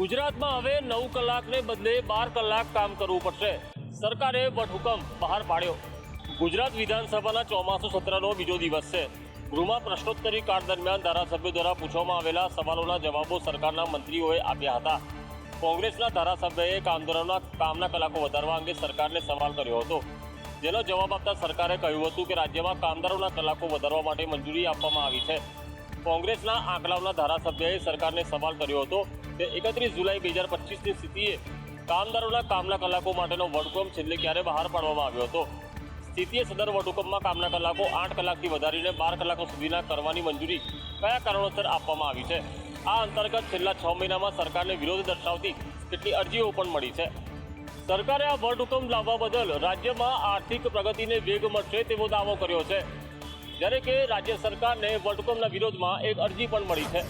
ગુજરાતમાં હવે 9 કલાકને બદલે 12 કલાક કામ કરવું પડશે. સરકારે વટહુકમ બહાર પાડ્યો. ગુજરાત વિધાનસભાના ચોમાસુ સત્રનો બીજો દિવસ છે. ગૃહમાં પ્રશ્નોત્તરી કાળ દરમિયાન ધારાસભ્યો દ્વારા પૂછવામાં આવેલા સવાલોના જવાબો સરકારના મંત્રીઓએ આપ્યા હતા. કોંગ્રેસના ધારાસભ્યએ કામદારોના કામના કલાકો વધારવા અંગે સરકારને સવાલ કર્યો હતો, જેનો જવાબ આપતા સરકારે કહ્યું હતું કે રાજ્યમાં કામદારોના કલાકો વધારવા માટે મંજૂરી આપવામાં આવી છે. કોંગ્રેસના આંકલાવના ધારાસભ્યએ સરકારને સવાલ કર્યો હતો કે 31 જુલાઈ 2025ની સ્થિતિએ કામદારોના કામના કલાકો માટેનો વટહુકમ છેલ્લે ક્યારે બહાર પાડવામાં આવ્યો હતો. સ્થિતિએ સદર વટહુકમમાં કામના કલાકો 8 કલાકથી વધારીને 12 કલાકો સુધીના કરવાની મંજૂરી કયા કારણોસર આપવામાં આવી છે. આ અંતર્ગત છેલ્લા 6 મહિનામાં સરકારને વિરોધ દર્શાવતી કેટલી અરજીઓ પણ મળી છે. સરકારે આ વટહુકમ લાવવા બદલ રાજ્યમાં આર્થિક પ્રગતિને વેગ મળશે તેવો દાવો કર્યો છે, જ્યારે કે રાજ્ય સરકારને વટહુકમના વિરોધમાં એક અરજી પણ મળી છે.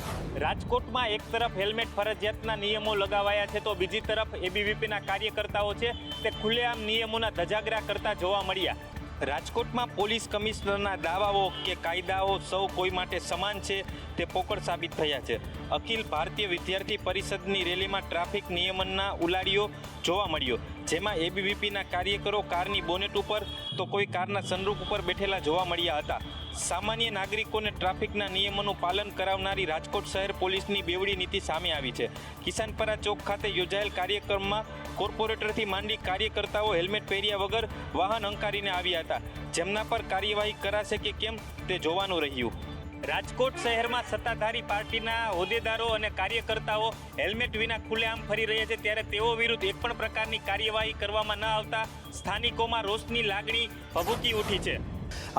રાજકોટમાં એક તરફ હેલ્મેટ ફરજિયાતના નિયમો લગાવાયા છે, તો બીજી તરફ એબીવીપીના કાર્યકર્તાઓ છે તે ખુલ્લેઆમ નિયમોના ધજાગરા કરતા જોવા મળ્યા. રાજકોટમાં પોલીસ કમિશનરના દાવાઓ કે કાયદાઓ સૌ કોઈ માટે સમાન છે તે પોકળ સાબિત થયા છે. અખિલ ભારતીય વિદ્યાર્થી પરિષદની રેલીમાં ટ્રાફિક નિયમનના ઉલાડીઓ જોવા મળ્યો, જેમાં એબીવીપીના કાર્યકરો કારની બોનેટ ઉપર તો કોઈ કારના સનરૂફ ઉપર બેઠેલા જોવા મળ્યા હતા. સામાન્ય નાગરિકોને ટ્રાફિકના નિયમોનું પાલન કરાવનારી રાજકોટ શહેર પોલીસની બેવડી નીતિ સામે આવી છે. કિસાનપરા ચોક ખાતે યોજાયેલ કાર્યક્રમમાં કોર્પોરેટરથી માંડી કાર્યકર્તાઓ હેલ્મેટ પહેર્યા વગર વાહન હંકારીને આવ્યા હતા, જેમના પર કાર્યવાહી કરાશે કે કેમ તે જોવાનું રહ્યું. રાજકોટ શહેરમાં સત્તાધારી પાર્ટીના હોદ્દેદારો અને કાર્યકર્તાઓ હેલ્મેટ વિના ખુલ્લેઆમ ફરી રહ્યા છે, ત્યારે તેઓ વિરુદ્ધ એક પણ પ્રકારની કાર્યવાહી કરવામાં ન આવતા સ્થાનિકોમાં રોષની લાગણી ભભૂકી ઉઠી છે.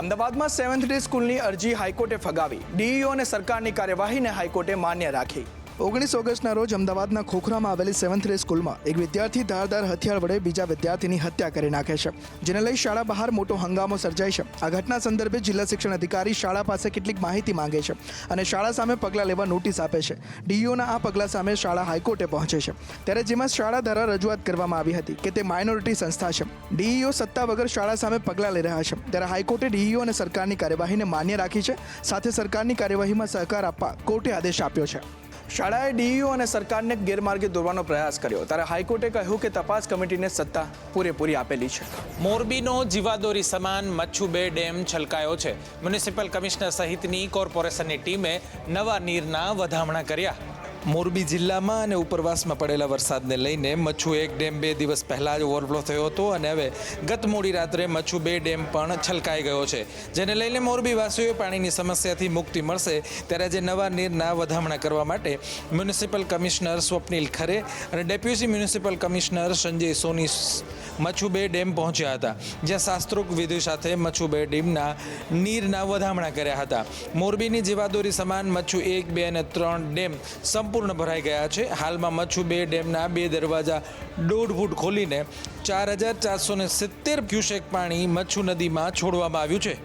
અમદાવાદમાં 7th ડે સ્કૂલની અરજી હાઈકોર્ટે ફગાવી. ડીઈઓ અને સરકારની કાર્યવાહીને હાઈકોર્ટે માન્ય રાખી. 19 ઓગસ્ટના રોજ અમદાવાદના ખોખરામાં આવેલી 7th ડે સ્કૂલમાં એક વિદ્યાર્થી ધારદાર હથિયાર વડે બીજા વિદ્યાર્થીની હત્યા કરી નાખે છે, જેને લઈ શાળા બહાર મોટો હંગામો સર્જાય છે. આ ઘટના સંદર્ભે જિલ્લા શિક્ષણ અધિકારી શાળા પાસે કેટલીક માહિતી માંગે છે અને શાળા સામે પગલાં લેવા નોટિસ આપે છે. ડીઈઓના આ પગલાં સામે શાળા હાઈકોર્ટે પહોંચે છે, ત્યારે જેમાં શાળા દ્વારા રજૂઆત કરવામાં આવી હતી કે તે માઇનોરિટી સંસ્થા છે. ડીઈઓ સત્તા વગર શાળા સામે પગલાં લઈ રહ્યા છે, ત્યારે હાઈકોર્ટે ડીઈઓ અને સરકારની કાર્યવાહીને માન્ય રાખી છે. સાથે સરકારની કાર્યવાહીમાં સહકાર આપવા કોર્ટે આદેશ આપ્યો છે. શાળાએ ડીઈઓ અને સરકારને ગેરમાર્ગે દોરવાનો પ્રયાસ કર્યો, ત્યારે હાઈકોર્ટે કહ્યું કે તપાસ કમિટીને સત્તા પૂરેપૂરી આપેલી છે. મોરબીનો જીવાદોરી સમાન મચ્છુ બે ડેમ છલકાયો છે. મ્યુનિસિપલ કમિશનર સહિતની કોર્પોરેશનની ટીમે નવા નીરના વધામણા કર્યા. મોરબી જિલ્લામાં અને ઉપરવાસમાં પડેલા વરસાદને લઈને મચ્છુ 1 ડેમ 2 દિવસ પહેલાં જ ઓવરફ્લો થયો હતો અને હવે ગત મોડી રાત્રે મચ્છુ 2 ડેમ પણ છલકાઈ ગયો છે, જેને લઈને મોરબીવાસીઓએ પાણીની સમસ્યાથી મુક્તિ મળશે ત્યારે આજે નવા નીરના વધામણા કરવા માટે મ્યુનિસિપલ કમિશનર સ્વપ્નિલ ખરે અને ડેપ્યુટી મ્યુનિસિપલ કમિશનર સંજય સોની મચ્છુ 2 ડેમ પહોંચ્યા હતા, જ્યાં શાસ્ત્રોક્ત વિધિ સાથે મચ્છુ 2 ડેમના નીરના વધામણા કર્યા હતા. મોરબીની જીવાદોરી સમાન મચ્છુ 1, 2 અને 3 ડેમ સંપૂર્ણ ભરાઈ ગયા છે. હાલમાં મચ્છુ 2 ડેમના 2 દરવાજા 1.5 ફૂટ ખોલીને 4470 ક્યુસેક પાણી મચ્છુ નદીમાં છોડવામાં આવ્યું છે.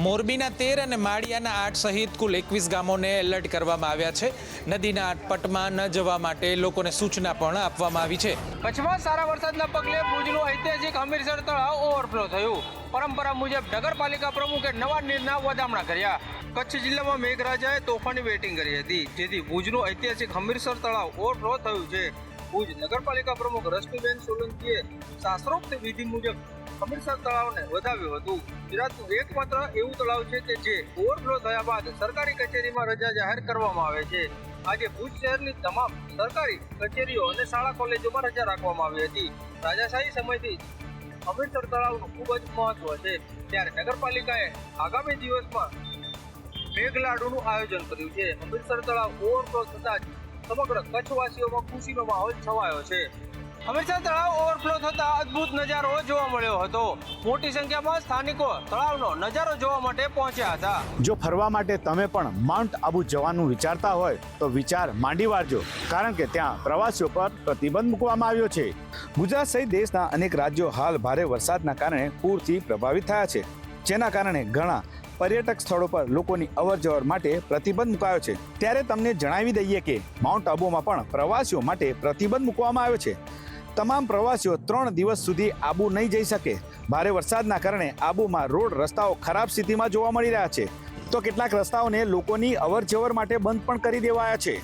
મોરબીના 13 અને માળિયાના 8 સહિત કુલ 21 ગામોને એલર્ટ કરવામાં આવ્યા છે. નદીના આટપટમાં ન જવા માટે લોકોને સૂચના પણ આપવામાં આવી છે. કચ્છમાં સારા વરસાદના પગલે ભુજનું ઐતિહાસિક હમીરસર તળાવ ઓવરફ્લો થયું. પરંપરા મુજબ નગરપાલિકા પ્રમુખે નવા નીરના વધામણા કર્યા. કચ્છ જિલ્લામાં મેઘરાજાએ તોફાની બેટિંગ કરી હતી, જેથી ભુજનું ઐતિહાસિક હમીરસર તળાવ ઓવરફ્લો થયું છે. ભુજ નગરપાલિકા પ્રમુખ રશ્મિબેન સોલંકીએ શાસ્ત્રોક્ત વિધિ મુજબ હમીરસર તળાવને વધાવ્યું હતું. ગુજરાતનું એકમાત્ર એવું તળાવ છે કે જે ઓવરફ્લો થયા બાદ સરકારી કચેરીમાં રજા જાહેર કરવામાં આવે છે. આજે ભુજ શહેરની તમામ સરકારી કચેરીઓ અને શાળા કોલેજોમાં રજા રાખવામાં આવી હતી. રાજાશાહી સમયથી હમીરસર તળાવનું ખૂબ જ મહત્વ છે, ત્યારે નગરપાલિકાએ આગામી દિવસમાં મેઘલાડુનું આયોજન કર્યું છે. હમીરસર તળાવ ઓવરફ્લો થતાં જ સમગ્ર કચ્છવાસીઓમાં ખુશીનો માહોલ છવાયો છે. હમીરસર તળાવ ઓવરફ્લો થતાં અદ્ભુત નજારો જોવા મળ્યો હતો. મોટી સંખ્યામાં સ્થાનિકો તળાવનો નજારો જોવા માટે પહોંચ્યા હતા. જો ફરવા માટે તમે પણ માઉન્ટ આબુ જવાનું વિચારતા હોય તો વિચાર માંડી વાળજો, કારણ કે ત્યાં પ્રવાસીઓ પર પ્રતિબંધ મૂકવામાં આવ્યો છે. ગુજરાત સહિત દેશના અનેક રાજ્યો હાલ ભારે વરસાદના કારણે પૂરથી પ્રભાવિત થયા છે, જેના કારણે ઘણા પર્યટક સ્થળો પર લોકોની અવરજવર માટે પ્રતિબંધ મુકાયો છે. ત્યારે તમને જણાવી દઈએ કે માઉન્ટ આબુમાં પણ પ્રવાસીઓ માટે પ્રતિબંધ મૂકવામાં આવ્યો છે. તમામ પ્રવાસીઓ 3 દિવસ સુધી આબુ નહીં જઈ શકે. ભારે વરસાદના કારણે આબુમાં રોડ રસ્તાઓ ખરાબ સ્થિતિમાં જોવા મળી રહ્યા છે, તો કેટલાક રસ્તાઓને લોકોની અવરજવર માટે બંધ પણ કરી દેવાયા છે.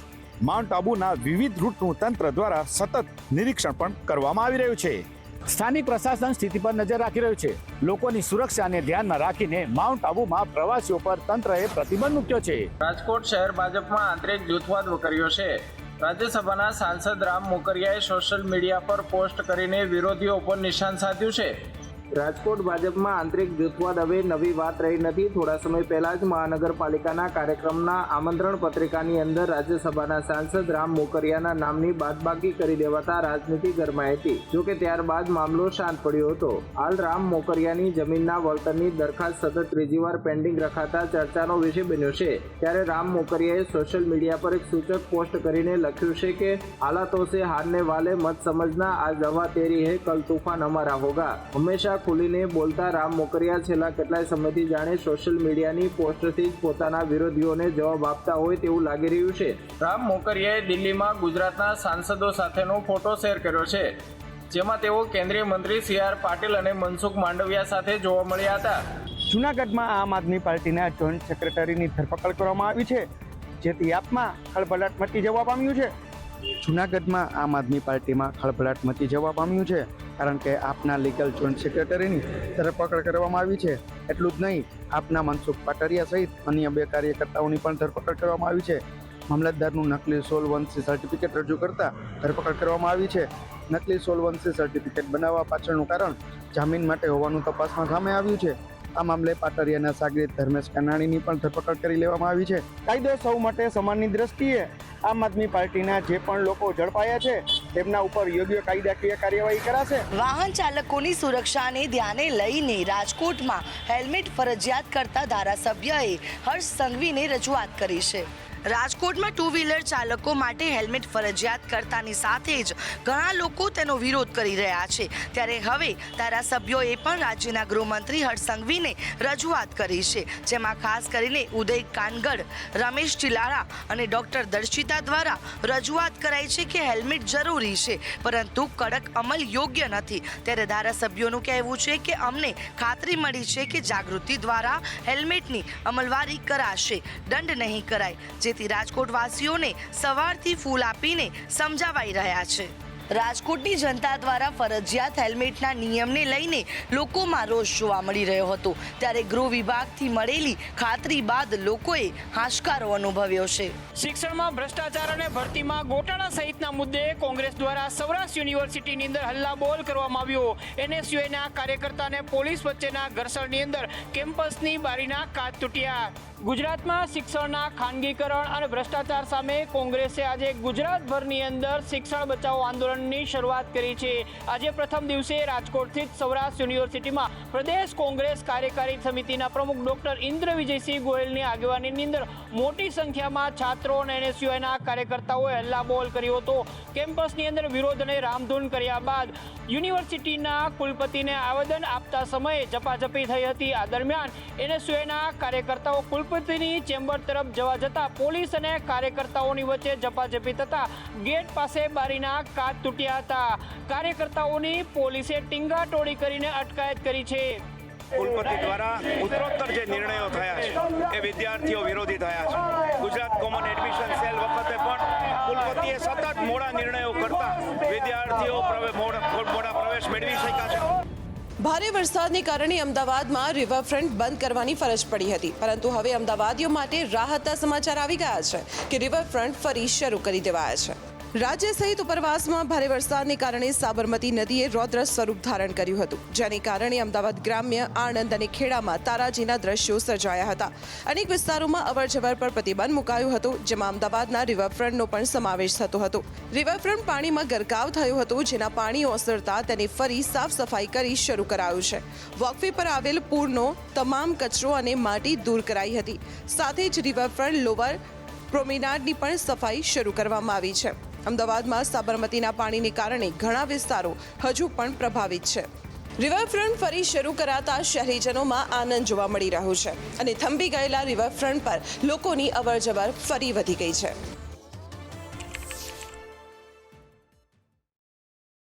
માઉન્ટ આબુના વિવિધ રૂટનું તંત્ર દ્વારા સતત નિરીક્ષણ પણ કરવામાં આવી રહ્યું છે. સ્થાનિક પ્રશાસન સ્થિતિ પર નજર રાખી રહ્યું છે. લોકોની સુરક્ષાને ધ્યાનમાં રાખીને માઉન્ટ આબુમાં પ્રવાસીઓ પર તંત્રએ પ્રતિબંધ મૂક્યો છે. રાજકોટ શહેર ભાજપમાં આંતરિક જૂથવાદ વકર્યો છે. રાજ્યસભાના સાંસદ રામ મોકરિયાએ સોશિયલ મીડિયા પર પોસ્ટ કરીને વિરોધીઓ પર નિશાન સાધ્યું છે. રાજકોટ ભાજપમાં આંતરિક જૂથવાદ હવે નવી વાત રહી નથી. થોડા સમય પહેલા જ મહાનગરપાલિકાના કાર્યક્રમના આમંત્રણ પત્રિકાની અંદર રાજ્યસભાના સાંસદ રામ મોકરિયાના નામની બાદબાકી કરી દેવાતા રાજનીતિ ગરમાઈ હતી. જોકે ત્યારબાદ મામલો શાંત પડ્યો હતો. હાલ રામ મોકરિયાની જમીનના વળતરની દરખાસ્ત સતત ત્રીજી વાર પેન્ડિંગ રખાતા ચર્ચાનો વિષય બન્યો છે. ત્યારે રામ મોકરિયાએ સોશિયલ મીડિયા પર એક સૂચક પોસ્ટ કરીને લખ્યું છે કે હાલાતો સે હારને વાલે મત સમજના, આજ હવા તેરી હે કલ તूफान हमारा होगा. હંમેશા ખુલીને બોલતા રામ મોકરિયા છેલ્લા કેટલાય સમયથી જાણે સોશિયલ મીડિયાની પોસ્ટથી જ પોતાના વિરોધીઓને જવાબ આપતા હોય તેવું લાગી રહ્યું છે. રામ મોકરિયાએ દિલ્હીમાં ગુજરાતના સાંસદો સાથેનો ફોટો શેર કર્યો છે, જેમાં તેઓ કેન્દ્રીય મંત્રી CR પાટીલ અને મનસુખ માંડવિયા સાથે જોવા મળ્યા હતા. જૂનાગઢમાં આમ આદમી પાર્ટીના જોઈન્ટ સેક્રેટરીની ધરપકડ કરવામાં આવી છે, જેથી આપમાં ખળભળાટ મચી જવા પામ્યું છે. જૂનાગઢમાં આમ આદમી પાર્ટીમાં ખળભળાટ મચી જવા પામ્યું છે, કારણ કે આપના લીગલ જોઈન્ટ સેક્રેટરીની ધરપકડ કરવામાં આવી છે. એટલું જ નહીં, આપના મનસુખ પાટડિયા સહિત અન્ય 2 કાર્યકર્તાઓની પણ ધરપકડ કરવામાં આવી છે. મામલતદારનું નકલી સોલવન્સી સર્ટિફિકેટ રજૂ કરતા ધરપકડ કરવામાં આવી છે. નકલી સોલવન્સી સર્ટિફિકેટ બનાવવા પાછળનું કારણ જામીન માટે હોવાનું તપાસમાં સામે આવ્યું છે. આ મામલે પાટડિયાના સાગરીત ધર્મેશ કનાણીની પણ ધરપકડ કરી લેવામાં આવી છે. કાયદો સૌ માટે સમાનની દ્રષ્ટિએ આમ આદમી પાર્ટીના જે પણ લોકો ઝડપાયા છે તેમના ઉપર યોગ્ય કાયદાકીય કાર્યવાહી કરાશે. વાહન ચાલકોની સુરક્ષાને ધ્યાને લઈને રાજકોટમાં હેલ્મેટ ફરજિયાત કરતા ધારાસભ્યએ હર્ષ સંઘવીને રજૂઆત કરી છે. રાજકોટમાં 2 વ્હીલર ચાલકો માટે હેલ્મેટ ફરજિયાત કરતાની સાથે જ ઘણા લોકો તેનો વિરોધ કરી રહ્યા છે. ત્યારે હવે ધારાસભ્યોએ પણ રાજ્યના ગૃહમંત્રી હર્ષ સંઘવીને રજૂઆત કરી છે, જેમાં ખાસ કરીને ઉદય કાનગડ, રમેશ ચિલારા અને ડોક્ટર દર્શિતા દ્વારા રજૂઆત કરાઈ છે કે હેલ્મેટ જરૂરી છે, પરંતુ કડક અમલ યોગ્ય નથી. ત્યારે ધારાસભ્યોનું કહેવું છે કે અમને ખાતરી મળી છે કે જાગૃતિ દ્વારા હેલ્મેટની અમલવારી કરાશે, દંડ નહીં કરાય. જેથી રાજકોટવાસીઓને સવારથી ફૂલ આપીને સમજાવાઈ રહ્યા છે. રાજકોટની જનતા દ્વારા ફરજિયાત હેલ્મેટના નિયમને લઈને લોકોમાં રોષ જોવા મળી રહ્યો હતો. ત્યારે ગૃહ વિભાગથી મળેલી ખાતરી બાદ લોકોએ હાશકારો અનુભવ્યો છે. શિક્ષણમાં ભ્રષ્ટાચાર અને ભરતીમાં ગોટાળા સહિતના મુદ્દે કોંગ્રેસ દ્વારા સૌરાષ્ટ્ર યુનિવર્સિટીની અંદર હલ્લાબોલ કરવામાં આવ્યો. NSUના કાર્યકર્તાને પોલીસ વચ્ચેના ઘર્ષણની અંદર કેમ્પસની બારીના કાચ તૂટ્યા. ગુજરાતમાં શિક્ષણના ખાનગીકરણ અને ભ્રષ્ટાચાર સામે કોંગ્રેસે આજે ગુજરાતભરની અંદર શિક્ષણ બચાવો આંદોલનની શરૂઆત કરી છે. આજે પ્રથમ દિવસે રાજકોટથી જ સૌરાષ્ટ્ર યુનિવર્સિટીમાં પ્રદેશ કોંગ્રેસ કાર્યકારી સમિતિના પ્રમુખ ડોક્ટર ઇન્દ્ર વિજયસિંહ ગોયલની આગેવાનીની અંદર મોટી સંખ્યામાં છાત્રો અને NSUના કાર્યકર્તાઓએ હલ્લાબોલ કર્યો હતો. કેમ્પસની અંદર વિરોધ અને રામધૂન કર્યા બાદ યુનિવર્સિટીના કુલપતિને આવેદન આપતા સમયે ઝપાઝપી થઈ હતી. આ દરમિયાન NSUના કાર્યકર્તાઓ કુલપતિની ચેમ્બર તરફ જવા જતા પોલીસ અને કાર્યકર્તાઓની વચ્ચે ઝપાઝપી થતા ગેટ પાસે બારીના કાચ તૂટ્યા હતા. કાર્યકર્તાઓની પોલીસે ટીંગાટોળી કરીને અટકાયત કરી છે. કુલપતિ દ્વારા ઉત્તરોત્તર જે નિર્ણયો થયા છે એ વિદ્યાર્થીઓ વિરોધી થયા છે. ગુજરાત કોમન એડમિશન સેલ વખતે પણ કુલપતિએ સતત મોડા નિર્ણયો કરતા વિદ્યાર્થીઓ મોડા પ્રવેશ મેળવી શક્યા છે. ભારે વરસાદને કારણે અમદાવાદમાં રિવરફ્રન્ટ બંધ કરવાની ફરજ પડી હતી, પરંતુ હવે અમદાવાદીઓ માટે રાહતના સમાચાર આવી ગયા છે કે રિવરફ્રન્ટ ફરી શરૂ કરી દેવાયા છે. રાજ્ય સહિત ઉપરવાસમાં ભારે વરસાદને કારણે સાબરમતી નદીએ રૌદ્ર સ્વરૂપ ધારણ કર્યું હતું, જેને કારણે અમદાવાદ ગ્રામ્ય, આણંદ અને ખેડામાં તારાજીના દ્રશ્યો સર્જાયા હતા. અનેક વિસ્તારોમાં અવરજવર પર પ્રતિબંધ મુકાયો હતો, જેમાં અમદાવાદના રિવરફ્રન્ટનો પણ સમાવેશ થતો હતો. રિવરફ્રન્ટ પાણીમાં ગરકાવ થયો હતો, જેના પાણી ઓસરતા તેને ફરી સાફ સફાઈ કરી શરૂ કરાયું છે. વોકવે પર આવેલ પૂરનો તમામ કચરો અને માટી દૂર કરાઈ હતી. સાથે જ રિવરફ્રન્ટ લોવર પ્રોમેનાડની પણ સફાઈ શરૂ કરવામાં આવી છે. અમદાવાદમાં સાબરમતીના પાણીને કારણે ઘણા વિસ્તારો હજુ પણ પ્રભાવિત છે. રિવરફ્રન્ટ ફરી શરૂ કરાતા શહેરીજનોમાં આનંદ જોવા મળી રહ્યો છે અને થંભી ગયેલા રિવરફ્રન્ટ પર લોકોની અવરજવર ફરી વધી ગઈ છે.